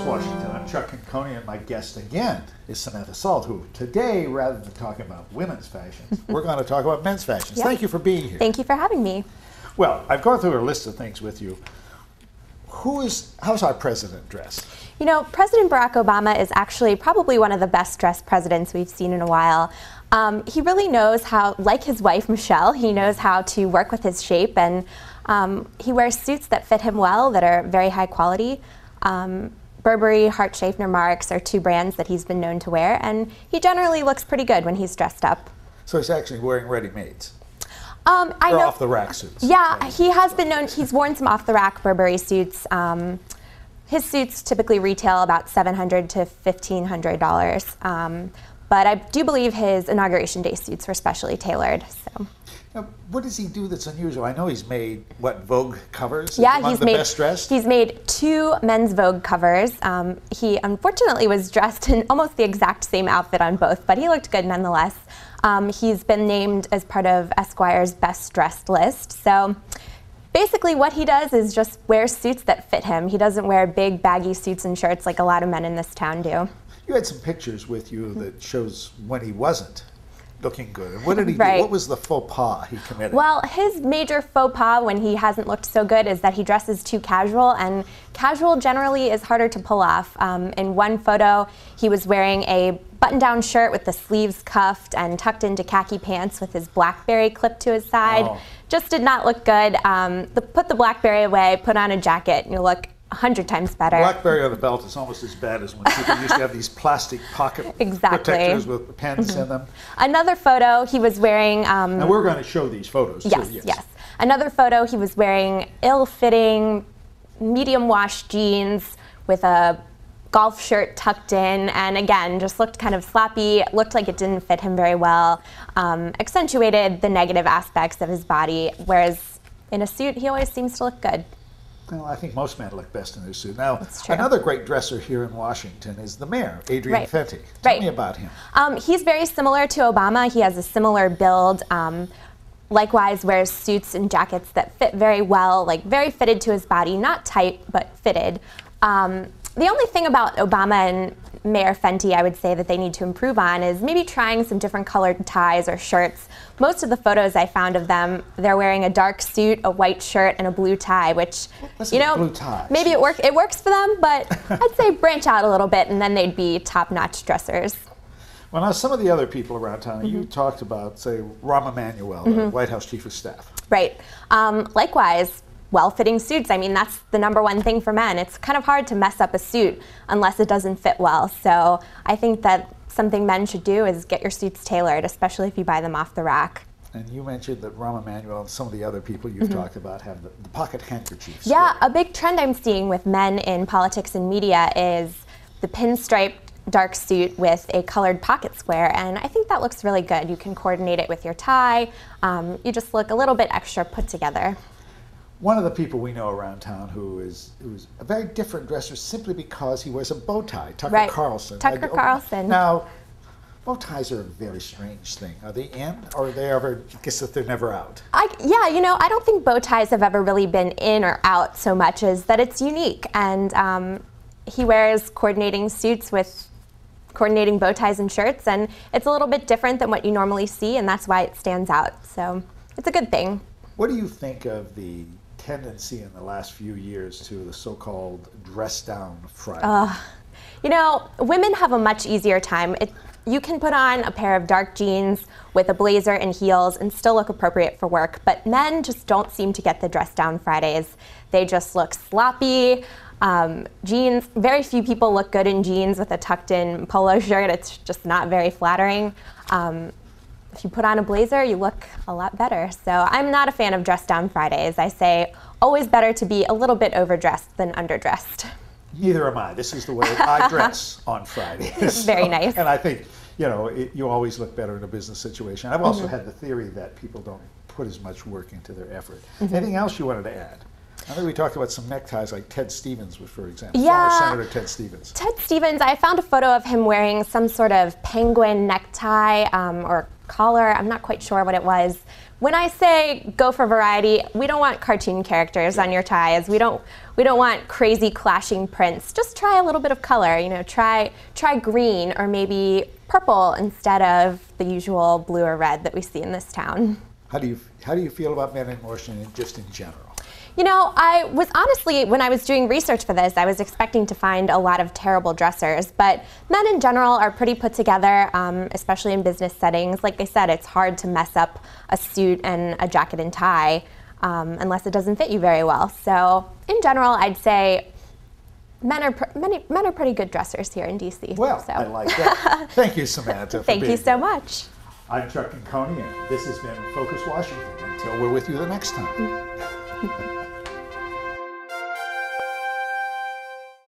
Washington. I'm Chuck Conconi, and my guest again is Samantha Salt, who today, rather than talking about women's fashions, we're going to talk about men's fashions. Yep. Thank you for being here. Thank you for having me. Well, I've gone through a list of things with you. How's our president dressed? You know, President Barack Obama is actually probably one of the best dressed presidents we've seen in a while. He really knows how, like his wife Michelle, he knows how to work with his shape, and he wears suits that fit him well, that are very high quality. Burberry, Hart Schaffner Marks are two brands that he's been known to wear, and he generally looks pretty good when he's dressed up. So he's actually wearing ready-mades? I know, off-the-rack suits? Yeah, he has been known, he's worn some off-the-rack Burberry suits. His suits typically retail about $700 to $1,500. But I do believe his Inauguration Day suits were specially tailored. So. Now, what does he do that's unusual? I know he's made, what, Vogue covers? Yeah, Among the best dressed? He's made 2 men's Vogue covers. He unfortunately was dressed in almost the exact same outfit on both, but he looked good nonetheless. He's been named as part of Esquire's Best Dressed list. So basically what he does is just wear suits that fit him. He doesn't wear big baggy suits and shirts like a lot of men in this town do. You had some pictures with you that shows when he wasn't looking good. And what did he do? Right. What was the faux pas he committed? Well, his major faux pas when he hasn't looked so good is that he dresses too casual, and casual generally is harder to pull off. In one photo, he was wearing a button-down shirt with the sleeves cuffed and tucked into khaki pants with his BlackBerry clipped to his side. Oh. Just did not look good. Put the BlackBerry away, put on a jacket, and you look 100 times better. BlackBerry on the belt is almost as bad as when people used to have these plastic pocket protectors with pens in them. Another photo, he was wearing... and we're going to show these photos yes, too. Yes. Another photo, he was wearing ill-fitting, medium-wash jeans with a golf shirt tucked in, and again, just looked kind of sloppy, looked like it didn't fit him very well, accentuated the negative aspects of his body, whereas in a suit, he always seems to look good. Well, I think most men look best in their suit. Now, That's true. another great dresser here in Washington is the mayor, Adrian Right. Fenty. Tell Right. me about him. He's very similar to Obama. He has a similar build. Likewise, wears suits and jackets that fit very well, like very fitted to his body, not tight, but fitted. The only thing about Obama and Mayor Fenty I would say that they need to improve on is maybe trying some different colored ties or shirts. Most of the photos I found of them, they're wearing a dark suit, a white shirt, and a blue tie, which, Listen, you know, blue ties. maybe it works for them, but I'd say branch out a little bit and then they'd be top-notch dressers. Well, now some of the other people around town, you talked about, say, Rahm Emanuel, the White House Chief of Staff. Right. Likewise, well-fitting suits. I mean, that's the #1 thing for men. It's kind of hard to mess up a suit unless it doesn't fit well. So I think that something men should do is get your suits tailored, especially if you buy them off the rack. And you mentioned that Rahm Emanuel and some of the other people you've talked about have the pocket handkerchiefs. Yeah, a big trend I'm seeing with men in politics and media is the pinstriped dark suit with a colored pocket square, and I think that looks really good. You can coordinate it with your tie. You just look a little bit extra put together. One of the people we know around town who's a very different dresser simply because he wears a bow tie, Tucker Right. Carlson. Tucker Carlson. Now, bow ties are a very strange thing. Are they in, or are they ever, I guess that they're never out? Yeah, you know, I don't think bow ties have ever really been in or out so much as that it's unique. And he wears coordinating suits with coordinating bow ties and shirts, and it's a little bit different than what you normally see, and that's why it stands out. So it's a good thing. What do you think of the tendency in the last few years to the so-called dress down Friday? You know, women have a much easier time. You can put on a pair of dark jeans with a blazer and heels and still look appropriate for work, but men just don't seem to get the dress down Fridays. They just look sloppy. Jeans, very few people look good in jeans with a tucked in polo shirt. It's just not very flattering. If you put on a blazer, you look a lot better. So I'm not a fan of dress down Fridays. I say always better to be a little bit overdressed than underdressed. Neither am I. This is the way I dress on Fridays. Very nice. And I think, you know, you always look better in a business situation. I've also had the theory that people don't put as much work into their effort. Anything else you wanted to add? I think we talked about some neckties like Ted Stevens, for example. Yeah. Former Senator Ted Stevens. Ted Stevens, I found a photo of him wearing some sort of penguin necktie or collar. I'm not quite sure what it was. When I say go for variety, we don't want cartoon characters on your ties. We don't want crazy clashing prints. Just try a little bit of color. You know, try green or maybe purple instead of the usual blue or red that we see in this town. How do you feel about men in motion just in general? You know, I was honestly, when I was doing research for this, I was expecting to find a lot of terrible dressers, but men in general are pretty put together, especially in business settings. Like I said, it's hard to mess up a suit and a jacket and tie unless it doesn't fit you very well. So in general, I'd say men are pretty good dressers here in DC. Well, so. I like that. Thank you, Samantha. Thank you so much. I'm Chuck Coney, and this has been Focus Washington. Until we're with you the next time.